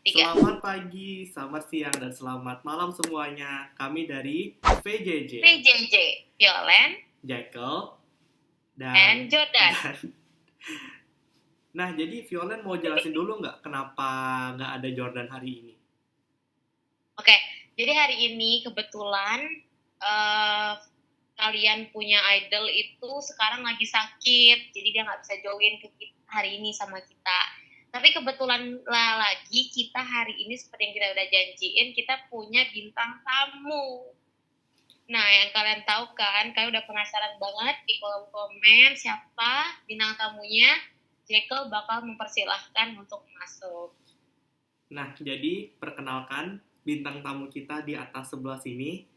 Tiga. Selamat pagi, selamat siang, dan selamat malam semuanya. Kami dari VJJ, PJJ, Violen, Jekyll, and dan, Jordan. Nah, jadi Violen mau jelasin dulu nggak kenapa nggak ada Jordan hari ini? Oke, jadi hari ini kebetulan eh, kalian punya idol itu sekarang lagi sakit, jadi dia nggak bisa join ke hari ini sama kita. Tapi kebetulan lagi kita hari ini seperti yang kita udah janjiin, kita punya bintang tamu. Nah, yang kalian tahu kan, kalian udah penasaran banget di kolom komen siapa bintang tamunya. Jekyll bakal mempersilahkan untuk masuk. Nah, jadi perkenalkan bintang tamu kita di atas sebelah sini.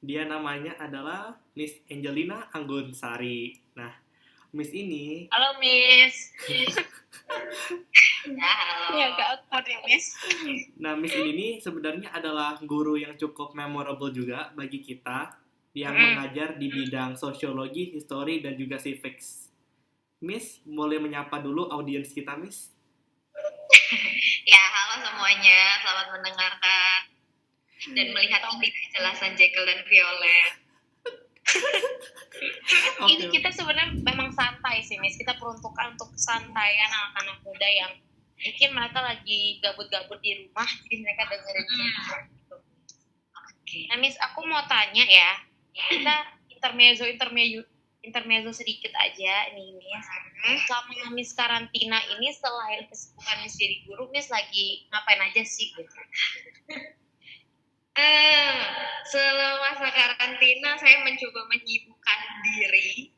Dia namanya adalah Miss Angelina Anggun-Sari. Nah, Miss ini Halo, Miss. Ya, halo. Ya, agak awkward ya, Miss. Nah, Miss ini nih sebenarnya adalah guru yang cukup memorable juga bagi kita yang mengajar di bidang sosiologi, histori, dan juga civics. Miss, boleh menyapa dulu audiens kita, Miss? Ya, halo semuanya. Selamat mendengarkan dan melihat ketidakjelasan Jekyll dan Violet. Ini kita sebenarnya memang santai sih, Miss. Kita peruntukan untuk kesantaian anak-anak muda yang mungkin mereka lagi gabut-gabut di rumah, jadi mereka dengerin gitu. Nah, Miss, aku mau tanya ya. Kita intermezzo sedikit aja nih, Miss. Selama Miss karantina ini, selain kesibukan Miss jadi guru, Miss lagi ngapain aja sih gitu? Selama masa karantina saya mencoba menyibukkan diri,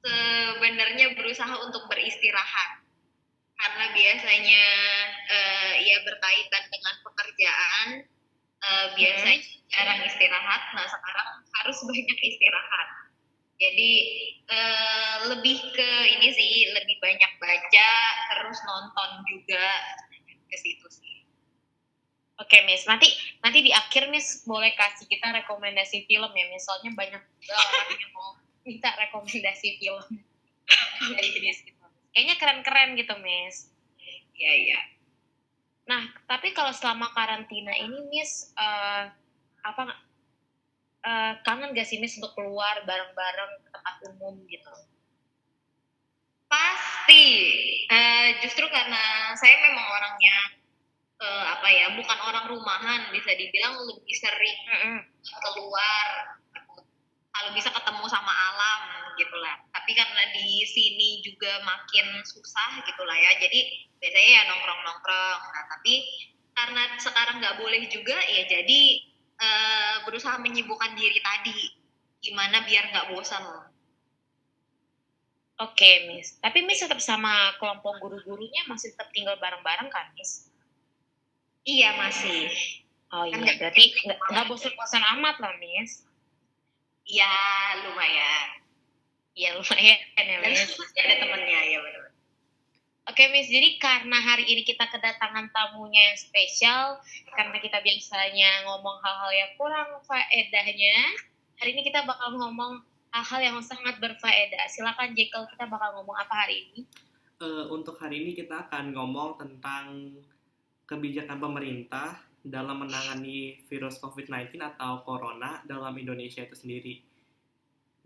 sebenarnya berusaha untuk beristirahat karena biasanya ya berkaitan dengan pekerjaan, biasanya jarang istirahat. Nah, sekarang harus banyak istirahat, jadi lebih ke ini sih, lebih banyak baca, terus nonton juga, ke situ sih. Oke, Miss. Nanti di akhir Miss boleh kasih kita rekomendasi film ya, Miss. Soalnya banyak orang yang mau minta rekomendasi film dari Miss gitu. Kayaknya keren-keren gitu, Miss. Iya. Nah, tapi kalau selama karantina ini, Miss, kangen gak sih Miss untuk keluar bareng-bareng ke tempat umum gitu? Pasti. Justru karena saya memang orangnya bukan orang rumahan, bisa dibilang lebih sering keluar, kalau bisa ketemu sama alam gitulah. Tapi karena di sini juga makin susah gitulah ya, jadi biasanya ya nongkrong. Nah, tapi karena sekarang nggak boleh juga ya, jadi berusaha menyibukkan diri tadi, gimana biar nggak bosan. Oke, Miss. Tapi Miss tetap sama kelompok guru-gurunya masih tetap tinggal bareng-bareng kan, Miss? Iya, masih. Oh iya, berarti nggak bosan-bosan amat lah, Miss. Ya, lumayan. Ya, Miss. Ada temennya, ya benar. Oke, Miss. Jadi karena hari ini kita kedatangan tamunya yang spesial, karena kita biasanya ngomong hal-hal yang kurang faedahnya, hari ini kita bakal ngomong hal-hal yang sangat berfaedah. Silakan Jekyll, kita bakal ngomong apa hari ini? Untuk hari ini kita akan ngomong tentang kebijakan pemerintah dalam menangani virus COVID-19 atau Corona dalam Indonesia itu sendiri.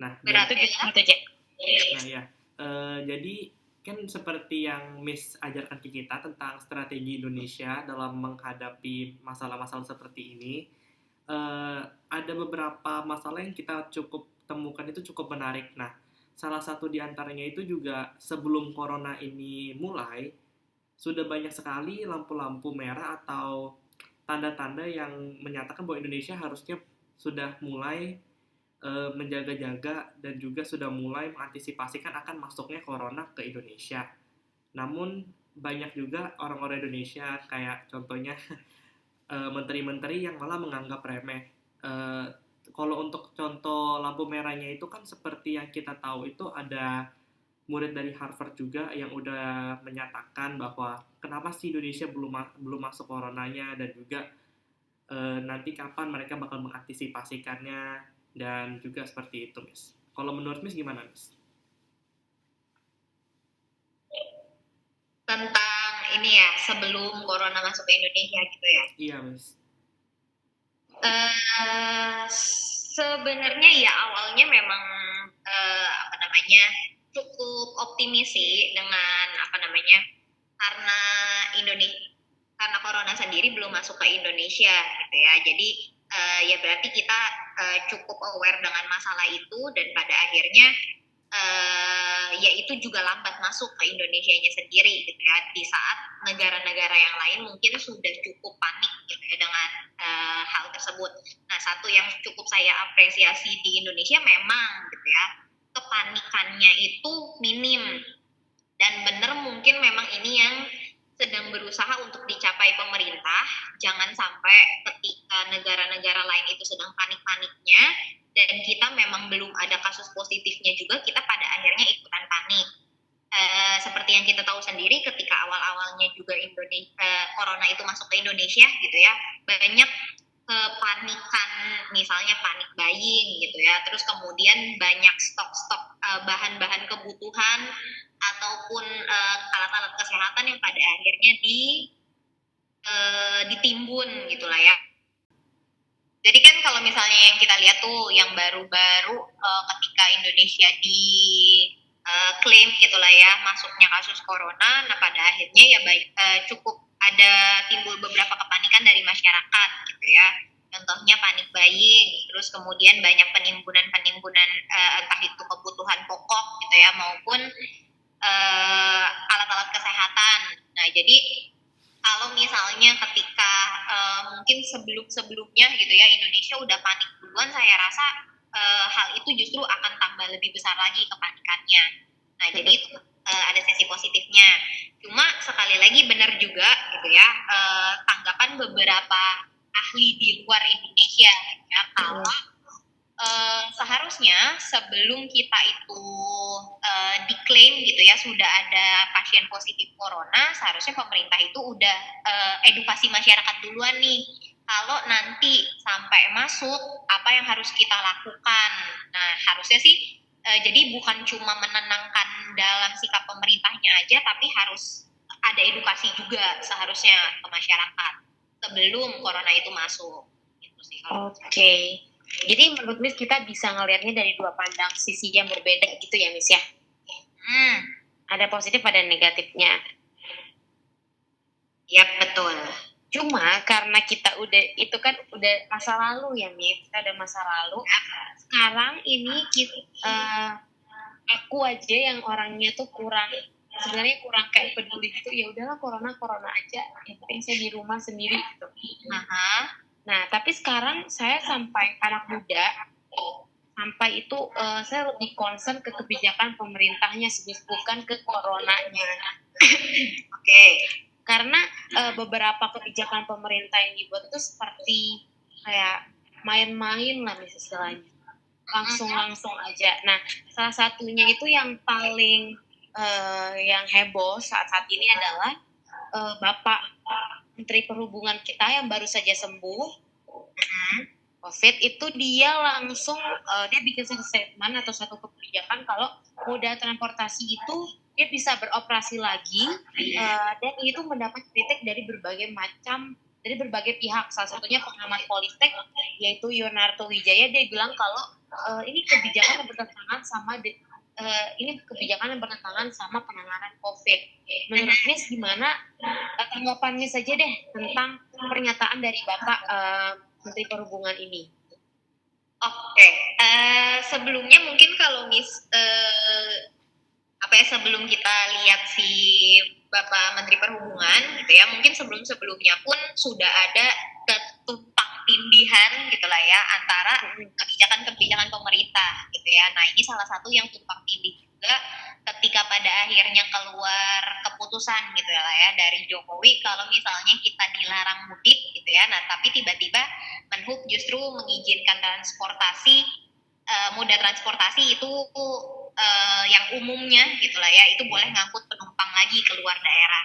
Nah, jadi kan seperti yang Miss ajarkan ke kita tentang strategi Indonesia dalam menghadapi masalah-masalah seperti ini, ada beberapa masalah yang kita cukup temukan itu cukup menarik. Nah, salah satu di antaranya itu juga sebelum Corona ini mulai, sudah banyak sekali lampu-lampu merah atau tanda-tanda yang menyatakan bahwa Indonesia harusnya sudah mulai menjaga-jaga dan juga sudah mulai mengantisipasikan akan masuknya Corona ke Indonesia. Namun banyak juga orang-orang Indonesia, kayak contohnya menteri-menteri yang malah menganggap remeh. Kalau untuk contoh lampu merahnya itu kan seperti yang kita tahu itu ada murid dari Harvard juga yang udah menyatakan bahwa kenapa sih Indonesia belum masuk coronanya, dan juga nanti kapan mereka bakal mengantisipasikannya, dan juga seperti itu, Miss. Kalau menurut Miss gimana, Miss? Tentang ini ya sebelum corona masuk ke Indonesia gitu ya. Iya, Miss. Sebenarnya ya awalnya memang apa namanya cukup optimis sih dengan apa namanya karena karena corona sendiri belum masuk ke Indonesia gitu ya. Jadi ya berarti kita cukup aware dengan masalah itu dan pada akhirnya ya itu juga lambat masuk ke Indonesianya sendiri gitu ya, di saat negara-negara yang lain mungkin sudah cukup panik gitu ya dengan hal tersebut. Nah, satu yang cukup saya apresiasi di Indonesia memang gitu ya, kepanikannya itu minim dan benar mungkin memang ini yang sedang berusaha untuk dicapai pemerintah. Jangan sampai ketika negara-negara lain itu sedang panik-paniknya dan kita memang belum ada kasus positifnya juga, kita pada akhirnya ikutan panik. Seperti yang kita tahu sendiri ketika awal-awalnya juga corona itu masuk ke Indonesia gitu ya, banyak kepanikan, misalnya panik buying gitu ya, terus kemudian banyak stok-stok bahan-bahan kebutuhan ataupun alat-alat kesehatan yang pada akhirnya ditimbun gitulah ya. Jadi kan kalau misalnya yang kita lihat tuh yang baru-baru ketika Indonesia di klaim gitulah ya masuknya kasus corona, nah pada akhirnya ya cukup ada timbul beberapa kepanikan dari masyarakat gitu ya. Contohnya panik buying, terus kemudian banyak penimbunan entah itu kebutuhan pokok gitu ya maupun alat-alat kesehatan. Nah jadi kalau misalnya ketika mungkin sebelum-sebelumnya gitu ya Indonesia udah panik duluan, saya rasa hal itu justru akan tambah lebih besar lagi kepanikannya. Nah jadi itu ada sisi positifnya. Cuma sekali lagi benar juga gitu ya tanggapan beberapa ahli di luar Indonesia ya, kalau seharusnya sebelum kita itu diklaim gitu ya sudah ada pasien positif corona, seharusnya pemerintah itu udah edukasi masyarakat duluan nih. Kalau nanti sampai masuk, apa yang harus kita lakukan? Nah, harusnya sih jadi bukan cuma menenangkan dalam sikap pemerintahnya aja, tapi harus ada edukasi juga seharusnya ke masyarakat sebelum corona itu masuk. Gitu sih. Oke. Jadi menurut Miss kita bisa ngelihatnya dari dua pandang sisi yang berbeda gitu ya Miss ya. Ada positif ada negatifnya. Ya betul. Cuma karena kita itu kan udah masa lalu ya Miss, kita ada masa lalu. Sekarang ini aku aja yang orangnya tuh sebenarnya kurang kayak peduli gitu, ya udahlah corona aja, yang penting saya di rumah sendiri gitu. Nah, tapi sekarang saya sampai anak muda, sampai itu saya lebih concern ke kebijakan pemerintahnya bukan ke coronanya. Oke. Karena beberapa kebijakan pemerintah yang dibuat itu seperti kayak main-main lah istilahnya. Langsung aja. Nah, salah satunya itu yang paling yang heboh saat ini adalah Bapak Menteri Perhubungan kita yang baru saja sembuh COVID itu dia langsung dia bikin satu statement atau satu kebijakan kalau moda transportasi itu dia bisa beroperasi lagi dan itu mendapat kritik dari berbagai pihak, salah satunya pengamat politik yaitu Yonarto Wijaya. Dia bilang kalau ini kebijakan yang bertentangan sama penanganan COVID. Menurut Miss gimana tanggapan Miss saja deh tentang pernyataan dari Bapak Menteri Perhubungan ini? Oke. Sebelumnya mungkin kalau Miss sebelum kita lihat si Bapak Menteri Perhubungan gitu ya, mungkin sebelumnya pun sudah ada ketumpang tindihan gitulah ya antara kebijakan pemerintah gitu ya. Nah ini salah satu yang tumpang tindih juga ketika pada akhirnya keluar keputusan gitu ya dari Jokowi kalau misalnya kita dilarang mudik gitu ya. Nah tapi tiba-tiba Menhub justru mengizinkan moda transportasi itu yang umumnya gitulah ya, itu boleh ngangkut penumpang lagi ke luar daerah.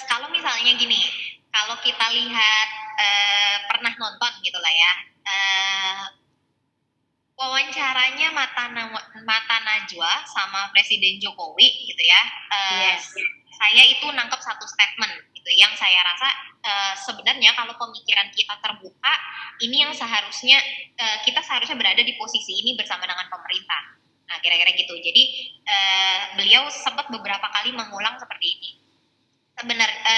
Kalau misalnya gini, kalau kita lihat pernah nonton gitulah ya wawancaranya mata najwa sama Presiden Jokowi gitu ya. Yes. Saya itu nangkep satu statement gitu yang saya rasa sebenarnya kalau pemikiran kita terbuka, ini yang seharusnya kita seharusnya berada di posisi ini bersama dengan pemerintah. Nah, kira-kira gitu. Jadi beliau sempat beberapa kali mengulang seperti ini.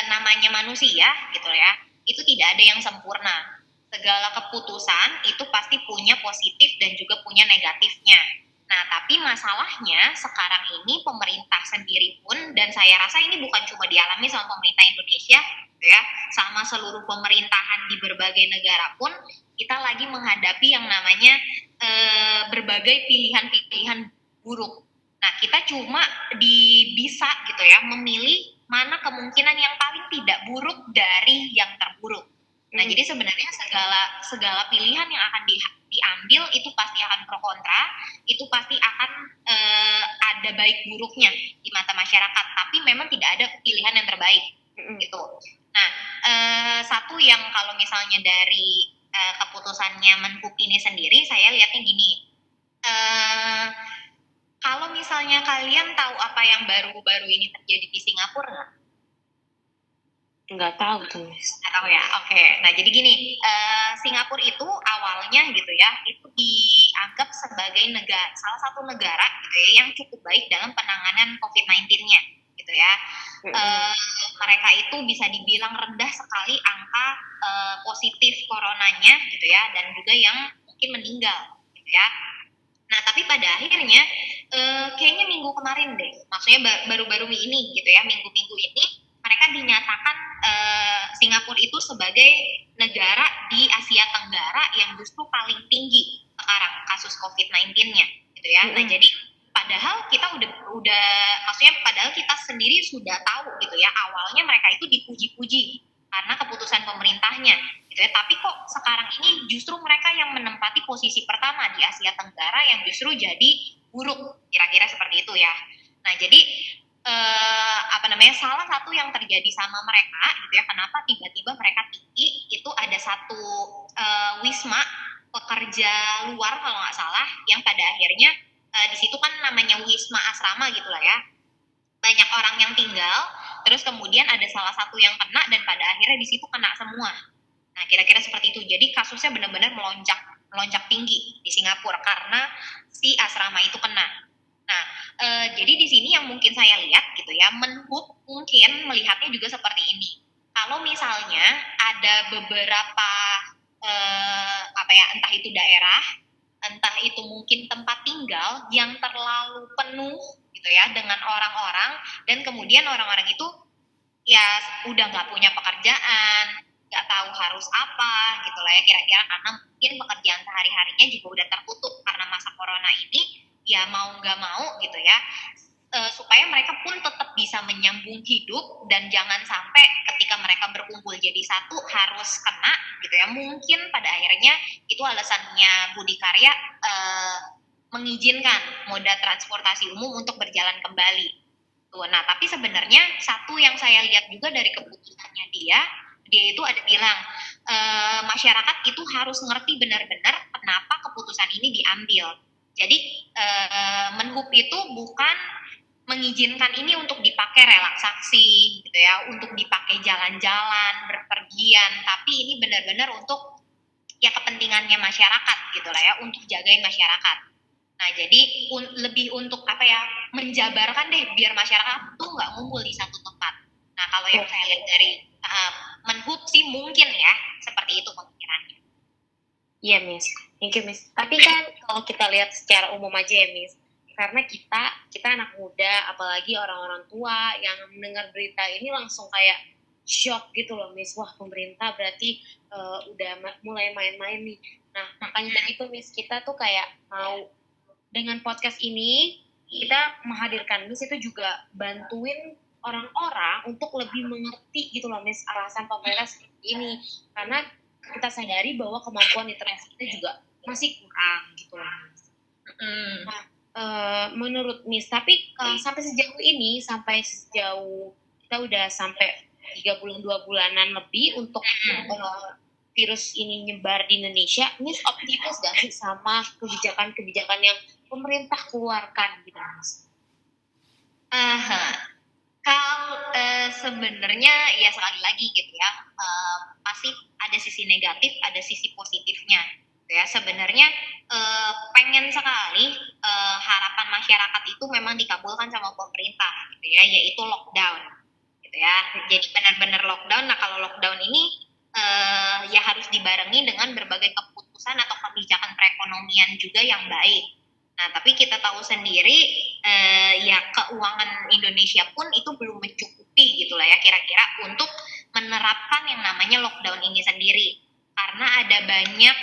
Namanya manusia gitu ya, itu tidak ada yang sempurna. Segala keputusan itu pasti punya positif dan juga punya negatifnya. Nah, tapi masalahnya sekarang ini pemerintah sendiri pun, dan saya rasa ini bukan cuma dialami sama pemerintah Indonesia, gitu ya, sama seluruh pemerintahan di berbagai negara pun, kita lagi menghadapi yang namanya berbagai pilihan-pilihan buruk. Nah, kita cuma bisa gitu ya, memilih mana kemungkinan yang paling tidak buruk dari yang terburuk. Nah, jadi sebenarnya segala pilihan yang akan diambil itu pasti akan pro kontra, itu pasti akan ada baik buruknya di mata masyarakat, tapi memang tidak ada pilihan yang terbaik gitu. Nah, satu yang kalau misalnya dari keputusannya Menhub ini sendiri, saya lihatnya gini, kalau misalnya kalian tahu apa yang baru-baru ini terjadi di Singapura nggak? Nggak tahu tuh, Miss. Nggak tahu ya, oke. Nah, jadi gini, Singapura itu awalnya gitu ya, itu dianggap sebagai salah satu negara gitu ya, yang cukup baik dalam penanganan COVID-19-nya gitu ya. Mereka itu bisa dibilang rendah sekali angka positif coronanya gitu ya, dan juga yang mungkin meninggal gitu ya. Nah, tapi pada akhirnya kayaknya minggu kemarin deh, maksudnya baru-baru ini gitu ya, minggu-minggu ini mereka dinyatakan Singapura itu sebagai negara di Asia Tenggara yang justru paling tinggi sekarang kasus COVID-19-nya gitu ya. Nah, jadi padahal kita udah maksudnya padahal kita sendiri sudah tahu gitu ya, awalnya mereka itu dipuji-puji karena keputusan pemerintahnya gitu ya, tapi kok sekarang ini justru mereka yang menempati posisi pertama di Asia Tenggara yang justru jadi buruk, kira-kira seperti itu ya. Nah, jadi salah satu yang terjadi sama mereka gitu ya, kenapa tiba-tiba mereka tinggi, itu ada satu wisma pekerja luar kalau nggak salah, yang pada akhirnya di situ kan namanya wisma asrama gitulah ya, banyak orang yang tinggal, terus kemudian ada salah satu yang kena dan pada akhirnya di situ kena semua. Nah, kira-kira seperti itu. Jadi kasusnya benar-benar melonjak tinggi di Singapura karena si asrama itu kena. Nah, jadi di sini yang mungkin saya lihat gitu ya, Menhub mungkin melihatnya juga seperti ini. Kalau misalnya ada beberapa entah itu daerah, entah itu mungkin tempat tinggal yang terlalu penuh gitu ya dengan orang-orang, dan kemudian orang-orang itu ya udah nggak punya pekerjaan, nggak tahu harus apa gitu lah ya, kira-kira karena mungkin pekerjaan sehari-harinya juga udah tertutup karena masa corona ini, ya mau nggak mau gitu ya, supaya mereka pun tetap bisa menyambung hidup dan jangan sampai ketika mereka berkumpul jadi satu harus kena gitu ya. Mungkin pada akhirnya itu alasannya Budi Karya mengizinkan moda transportasi umum untuk berjalan kembali. Tuh, nah, tapi sebenarnya satu yang saya lihat juga dari keputusannya dia itu ada bilang masyarakat itu harus ngerti benar-benar kenapa keputusan ini diambil. Jadi Menhub itu bukan mengizinkan ini untuk dipakai relaksasi gitu ya, untuk dipakai jalan-jalan, berpergian, tapi ini benar-benar untuk ya kepentingannya masyarakat gitu lah ya, untuk jagain masyarakat. Nah, jadi lebih untuk menjabarkan deh biar masyarakat tuh nggak ngumpul di satu tempat. Nah, kalau yang saya lihat dari Menhub sih mungkin ya seperti itu pemikirannya. Iya, Miss. Thank you, Miss. Tapi kan kalau kita lihat secara umum aja ya, Miss, karena kita anak muda, apalagi orang-orang tua yang mendengar berita ini langsung kayak shock gitu loh, Miss. Wah, pemerintah berarti udah mulai main-main nih. Nah, makanya dari itu, Miss, kita tuh kayak mau dengan podcast ini kita menghadirkan Miss itu juga bantuin orang-orang untuk lebih mengerti gitu loh, Miss, alasan pemerintah seperti ini. Karena kita sadari bahwa kemampuan literasi kita juga masih kurang gitu loh, Miss. Nah, menurut Miss, tapi sampai sejauh kita udah sampai 2 bulanan lebih untuk virus ini nyebar di Indonesia, Miss optimis gak sih sama kebijakan-kebijakan yang pemerintah keluarkan gitu Miss? Kalau sebenarnya ya sekali lagi gitu ya, pasti ada sisi negatif, ada sisi positifnya. Gitu ya. Sebenarnya pengen sekali harapan masyarakat itu memang dikabulkan sama pemerintah, gitu ya, yaitu lockdown, gitu ya. Jadi benar-benar lockdown. Nah kalau lockdown ini ya harus dibarengi dengan berbagai keputusan atau kebijakan perekonomian juga yang baik. Nah, tapi kita tahu sendiri ya keuangan Indonesia pun itu belum mencukupi gitu lah ya kira-kira untuk menerapkan yang namanya lockdown ini sendiri. Karena ada banyak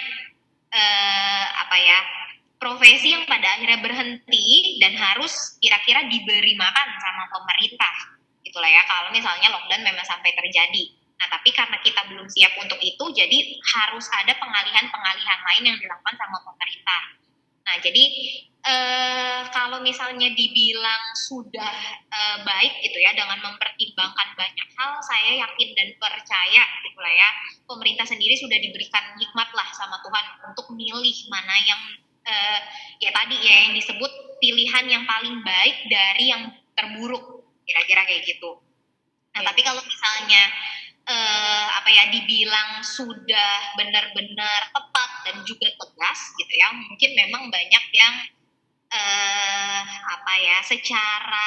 profesi yang pada akhirnya berhenti dan harus kira-kira diberi makan sama pemerintah. Itulah ya kalau misalnya lockdown memang sampai terjadi. Nah, tapi karena kita belum siap untuk itu, jadi harus ada pengalihan-pengalihan lain yang dilakukan sama pemerintah. Nah, jadi kalau misalnya dibilang sudah baik gitu ya dengan mempertimbangkan banyak hal, saya yakin dan percaya gitu lah ya, pemerintah sendiri sudah diberikan hikmat lah sama Tuhan untuk milih mana yang ya tadi ya yang disebut pilihan yang paling baik dari yang terburuk, kira-kira kayak gitu. Nah, tapi kalau misalnya dibilang sudah benar-benar tepat dan juga tegas gitu ya, mungkin memang banyak yang secara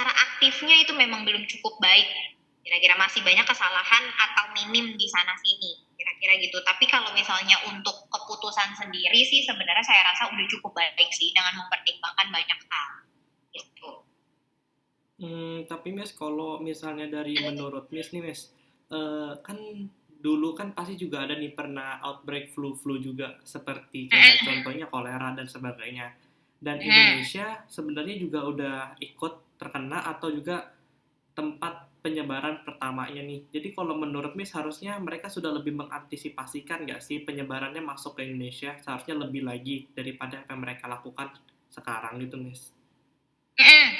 aktifnya itu memang belum cukup baik, kira-kira masih banyak kesalahan atau minim di sana sini, kira-kira gitu. Tapi kalau misalnya untuk keputusan sendiri sih sebenarnya saya rasa udah cukup baik sih dengan mempertimbangkan banyak hal gitu. Tapi Miss, kalau misalnya dari menurut Miss nih Miss, kan dulu kan pasti juga ada nih pernah outbreak flu juga seperti kayak contohnya kolera dan sebagainya. Dan Indonesia sebenarnya juga udah ikut terkena atau juga tempat penyebaran pertamanya nih. Jadi kalau menurut Miss harusnya mereka sudah lebih mengantisipasikan nggak sih penyebarannya masuk ke Indonesia, seharusnya lebih lagi daripada apa yang mereka lakukan sekarang gitu Miss.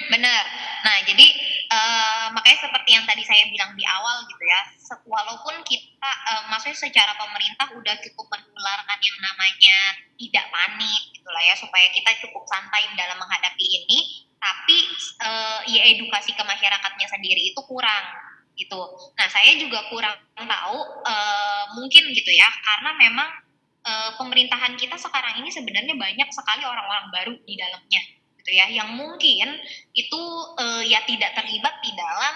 Benar. Nah, jadi makanya seperti yang tadi saya bilang di awal gitu ya, walaupun kita maksudnya secara pemerintah udah cukup menularkan yang namanya tidak panik gitu lah ya, supaya kita cukup santai dalam menghadapi ini, tapi ya edukasi ke masyarakatnya sendiri itu kurang gitu. Nah, saya juga kurang tahu mungkin gitu ya, karena memang pemerintahan kita sekarang ini sebenarnya banyak sekali orang-orang baru di dalamnya gitu ya, yang mungkin itu ya tidak terlibat di dalam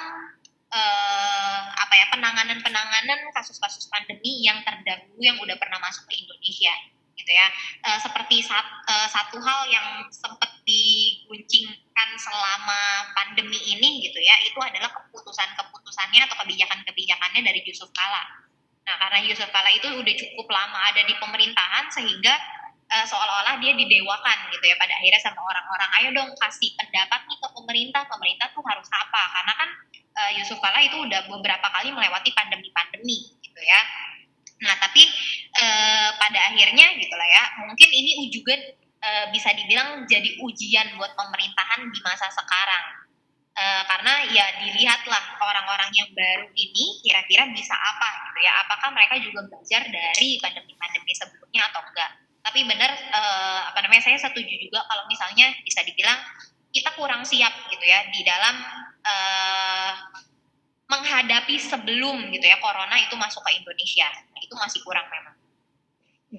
penanganan kasus-kasus pandemi yang terdahulu yang udah pernah masuk ke Indonesia gitu ya. Seperti satu hal yang sempat diguncingkan selama pandemi ini gitu ya, itu adalah keputusannya atau kebijakannya dari Yusuf Kala. Nah, karena Yusuf Kala itu udah cukup lama ada di pemerintahan sehingga seolah-olah dia didewakan gitu ya pada akhirnya sama orang-orang, ayo dong kasih pendapat nih ke pemerintah tuh harus apa, karena kan Yusuf Kala itu udah beberapa kali melewati pandemi gitu ya. Nah, tapi pada akhirnya gitu lah ya, mungkin ini juga bisa dibilang jadi ujian buat pemerintahan di masa sekarang. Karena ya dilihatlah orang-orang yang baru ini kira-kira bisa apa gitu ya, apakah mereka juga belajar dari pandemi-pandemi sebelumnya atau enggak. Tapi benar saya setuju juga kalau misalnya bisa dibilang kita kurang siap gitu ya di dalam menghadapi sebelum gitu ya corona itu masuk ke Indonesia. Nah, itu masih kurang memang.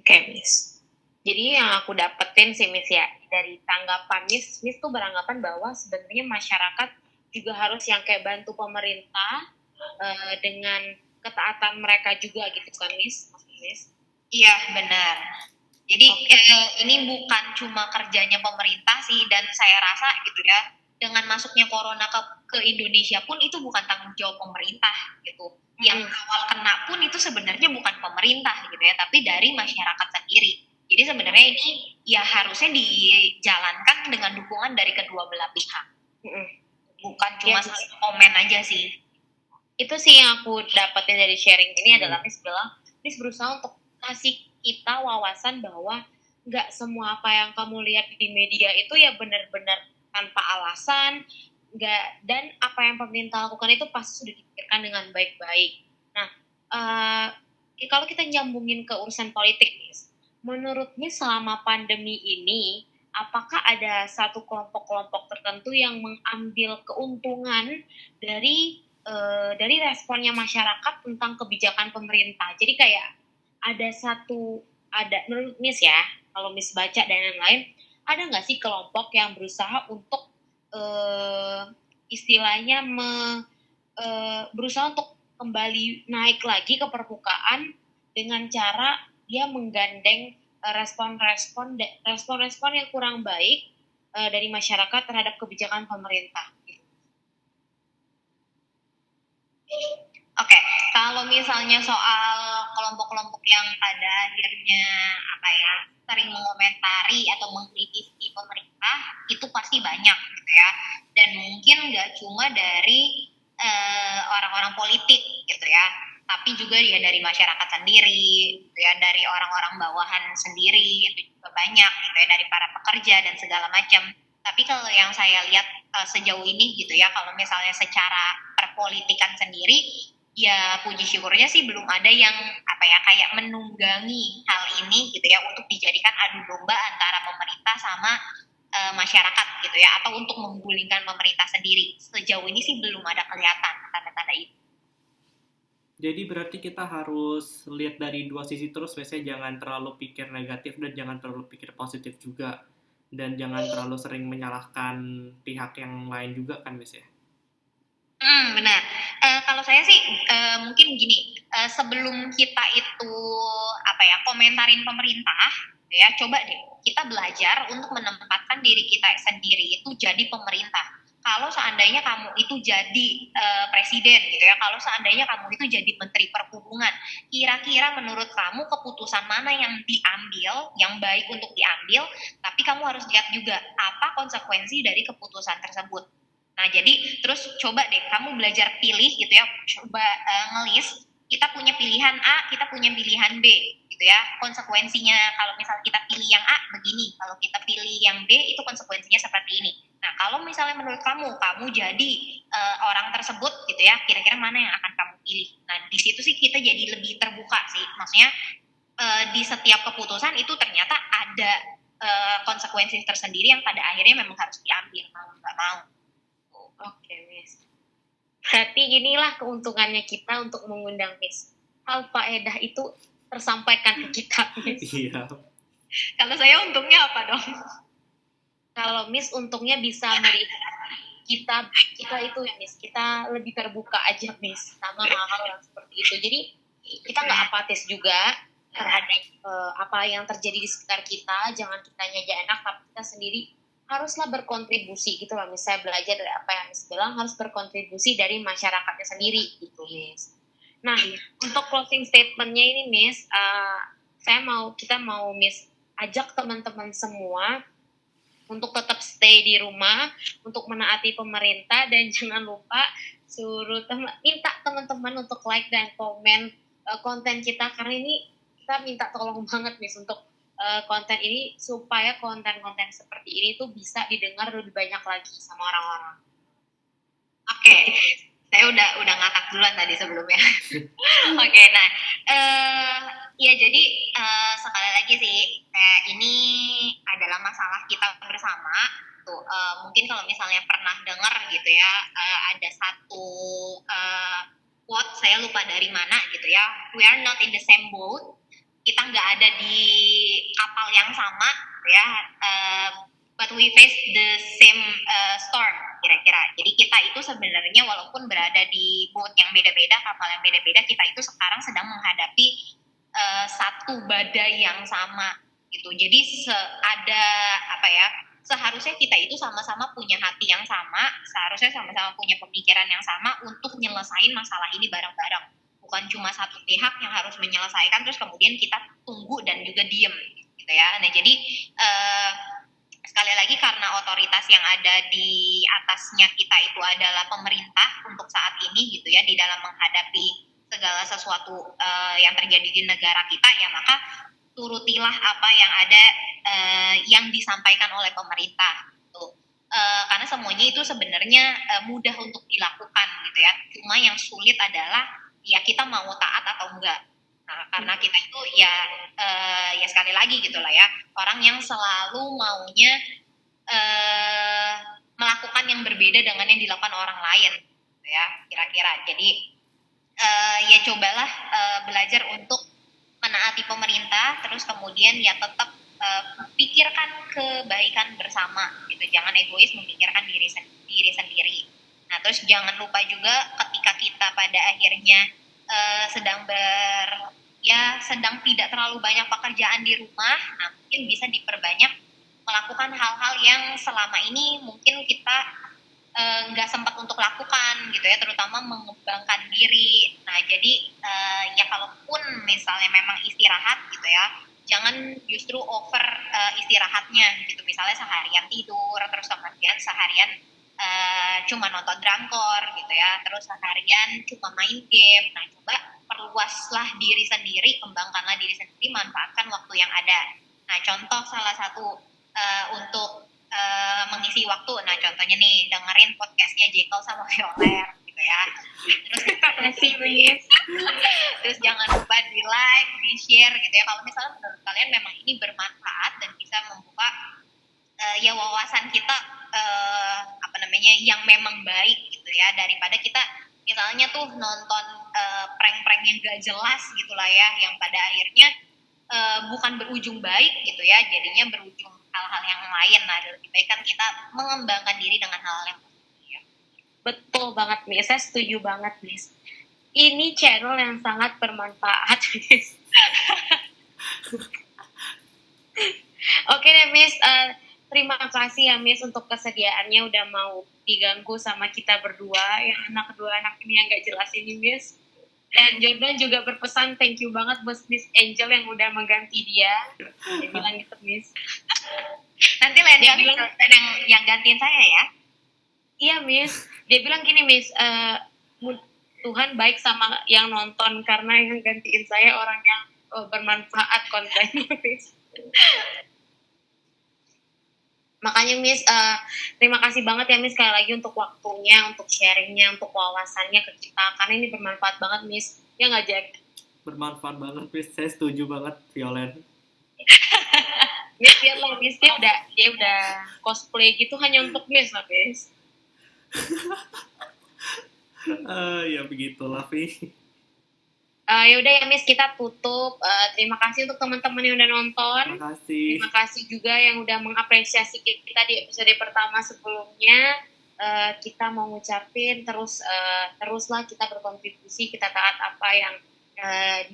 Oke, Miss. Jadi yang aku dapetin sih Miss ya, dari tanggapan Miss tuh beranggapan bahwa sebenarnya masyarakat juga harus yang kayak bantu pemerintah dengan ketaatan mereka juga gitu kan Miss? Iya, benar. Jadi ini bukan cuma kerjanya pemerintah sih, dan saya rasa gitu ya, dengan masuknya corona ke Indonesia pun itu bukan tanggung jawab pemerintah gitu. Yang awal kena pun itu sebenarnya bukan pemerintah gitu ya, tapi dari masyarakat sendiri. Jadi sebenarnya ini ya harusnya dijalankan dengan dukungan dari kedua belah pihak. Bukan cuma satu komen aja sih. Itu sih yang aku dapetin dari sharing ini adalah Miss bilang, Miss berusaha untuk kasih kita wawasan bahwa nggak semua apa yang kamu lihat di media itu ya benar-benar tanpa alasan, dan apa yang pemerintah lakukan itu pasti sudah dipikirkan dengan baik-baik. Nah, kalau kita nyambungin ke urusan politik, Miss, menurut Miss selama pandemi ini, apakah ada satu kelompok-kelompok tertentu yang mengambil keuntungan dari responnya masyarakat tentang kebijakan pemerintah? Jadi kayak ada menurut Miss ya, kalau Miss baca dan lain-lain, ada nggak sih kelompok yang berusaha untuk istilahnya berusaha untuk kembali naik lagi ke permukaan dengan cara dia menggandeng respon-respon yang kurang baik dari masyarakat terhadap kebijakan pemerintah. Oke, kalau misalnya soal kelompok-kelompok yang pada akhirnya sering mengomentari atau mengkritisi pemerintah, itu pasti banyak gitu ya. Dan mungkin nggak cuma dari orang-orang politik gitu ya, tapi juga ya dari masyarakat sendiri, gitu ya, dari orang-orang bawahan sendiri itu juga banyak gitu ya, dari para pekerja dan segala macam. Tapi kalau yang saya lihat sejauh ini gitu ya, kalau misalnya secara perpolitikan sendiri, ya puji syukurnya sih belum ada yang kayak menunggangi hal ini gitu ya untuk dijadikan adu domba antara pemerintah sama masyarakat gitu ya, atau untuk menggulingkan pemerintah sendiri. Sejauh ini sih belum ada kelihatan tanda-tanda itu. Jadi berarti kita harus lihat dari dua sisi terus, biasanya jangan terlalu pikir negatif dan jangan terlalu pikir positif juga, dan jangan terlalu sering menyalahkan pihak yang lain juga kan, Miss ya? Benar. Kalau saya sih mungkin gini, sebelum kita itu komentarin pemerintah, ya coba deh kita belajar untuk menempatkan diri kita sendiri itu jadi pemerintah. Kalau seandainya kamu itu jadi presiden gitu ya, kalau seandainya kamu itu jadi menteri perhubungan, kira-kira menurut kamu keputusan mana yang diambil, yang baik untuk diambil, tapi kamu harus lihat juga apa konsekuensi dari keputusan tersebut. Nah, jadi terus coba deh kamu belajar pilih gitu ya, coba ngelis, kita punya pilihan A, kita punya pilihan B gitu ya. Konsekuensinya kalau misal kita pilih yang A begini, kalau kita pilih yang B itu konsekuensinya seperti ini. Nah, kalau misalnya menurut kamu jadi orang tersebut gitu ya, kira-kira mana yang akan kamu pilih. Nah, di situ sih kita jadi lebih terbuka sih. Maksudnya di setiap keputusan itu ternyata ada konsekuensi tersendiri yang pada akhirnya memang harus diambil, mau nggak mau. Oke, Miss. Berarti inilah keuntungannya kita untuk mengundang Miss. Hal faedah itu tersampaikan ke kita, Miss. Iya. Kalau saya untungnya apa dong? Kalau Miss untungnya bisa melihat kita itu ya, Miss. Kita lebih terbuka aja, Miss, sama hal-hal yang seperti itu. Jadi kita nggak apatis juga terhadap apa yang terjadi di sekitar kita. Jangan kitanya aja enak, tapi kita sendiri haruslah berkontribusi gitu lah. Misalnya belajar dari apa yang Miss bilang, harus berkontribusi dari masyarakatnya sendiri gitu, Miss. Nah, untuk closing statementnya ini, Miss, kita mau Miss ajak teman-teman semua untuk tetap stay di rumah, untuk menaati pemerintah, dan jangan lupa minta teman-teman untuk like dan komen konten kita, karena ini kita minta tolong banget, Miss, untuk konten ini supaya konten-konten seperti ini tuh bisa didengar lebih banyak lagi sama orang-orang. Oke, saya udah ngakak duluan tadi sebelumnya. Oke, nah ya jadi sekali lagi sih ini adalah masalah kita bersama. Tuh mungkin kalau misalnya pernah dengar gitu ya, ada satu quote, saya lupa dari mana gitu ya, we are not in the same boat. Kita nggak ada di kapal yang sama ya, but we face the same storm kira-kira. Jadi kita itu sebenarnya walaupun berada di boat yang beda-beda, kapal yang beda-beda, kita itu sekarang sedang menghadapi satu badai yang sama gitu. Jadi seharusnya kita itu sama-sama punya hati yang sama, seharusnya sama-sama punya pemikiran yang sama untuk nyelesain masalah ini bareng-bareng. Bukan cuma satu pihak yang harus menyelesaikan terus kemudian kita tunggu dan juga diem gitu ya. Nah, jadi sekali lagi karena otoritas yang ada di atasnya kita itu adalah pemerintah untuk saat ini gitu ya, di dalam menghadapi segala sesuatu yang terjadi di negara kita, ya maka turutilah apa yang ada yang disampaikan oleh pemerintah gitu. Karena semuanya itu sebenarnya mudah untuk dilakukan gitu ya. Cuma yang sulit adalah ya kita mau taat atau enggak. Nah, karena kita itu ya sekali lagi gitu lah ya, orang yang selalu maunya melakukan yang berbeda dengan yang dilakukan orang lain, gitu ya, kira-kira. Jadi ya cobalah belajar untuk menaati pemerintah, terus kemudian ya tetap pikirkan kebaikan bersama, gitu. Jangan egois memikirkan diri sendiri. Nah, terus jangan lupa juga ketika kita pada akhirnya sedang tidak terlalu banyak pekerjaan di rumah, nah mungkin bisa diperbanyak melakukan hal-hal yang selama ini mungkin kita nggak sempat untuk lakukan, gitu ya, terutama mengembangkan diri. Nah, jadi ya kalaupun misalnya memang istirahat, gitu ya, jangan justru over istirahatnya, gitu. Misalnya seharian tidur, terus kemudian seharian cuma nonton drakor, gitu ya, terus seharian cuma main game. Nah, coba perluaslah diri sendiri, kembangkanlah diri sendiri, manfaatkan waktu yang ada. Nah, contoh salah satu untuk mengisi waktu, nah contohnya nih, dengerin podcastnya Jekyll sama Violer, gitu ya. Terus terus jangan lupa di like, di share, gitu ya, kalau misalnya menurut kalian memang ini bermanfaat dan bisa membuka ya wawasan kita yang memang baik, gitu ya, daripada kita misalnya tuh nonton prank-prank yang gak jelas, gitu lah ya, yang pada akhirnya bukan berujung baik, gitu ya, jadinya berujung hal-hal yang lain. Nah, lebih baik kan kita mengembangkan diri dengan hal-hal yang positif, ya. Betul banget, Miss. Saya setuju banget, Miss. Ini channel yang sangat bermanfaat, Miss. Oke deh, Miss. Terima kasih ya, Miss, untuk kesediaannya udah mau diganggu sama kita berdua, yang dua anak ini yang gak jelas ini, Miss. Dan Jordan juga berpesan thank you banget buat Miss Angel yang udah mengganti dia. Dia bilang gitu, Miss. Nanti lain kali yang gantiin saya ya. Iya, Miss. Dia bilang gini, Miss, Tuhan baik sama yang nonton karena yang gantiin saya orang yang bermanfaat kontennya, Miss. Makanya, Miss, terima kasih banget ya, Miss, sekali lagi untuk waktunya, untuk sharingnya, untuk wawasannya ke kita. Karena ini bermanfaat banget, Miss. Ya nggak, Jack? Bermanfaat banget, Miss. Saya setuju banget, Violet. Miss, lihat lah, Miss, dia udah cosplay gitu hanya untuk Miss lah, Miss. Ya begitulah, Vi. Ya udah ya, Miss, kita tutup. Terima kasih untuk teman-teman yang udah nonton. Terima kasih. Terima kasih juga yang udah mengapresiasi kita di episode pertama sebelumnya. Kita mau ngucapin teruslah kita berkontribusi, kita taat apa yang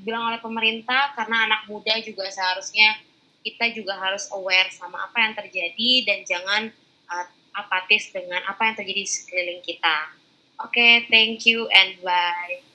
dibilang oleh pemerintah, karena anak muda juga seharusnya kita juga harus aware sama apa yang terjadi dan jangan apatis dengan apa yang terjadi di sekeliling kita. Oke, thank you and bye.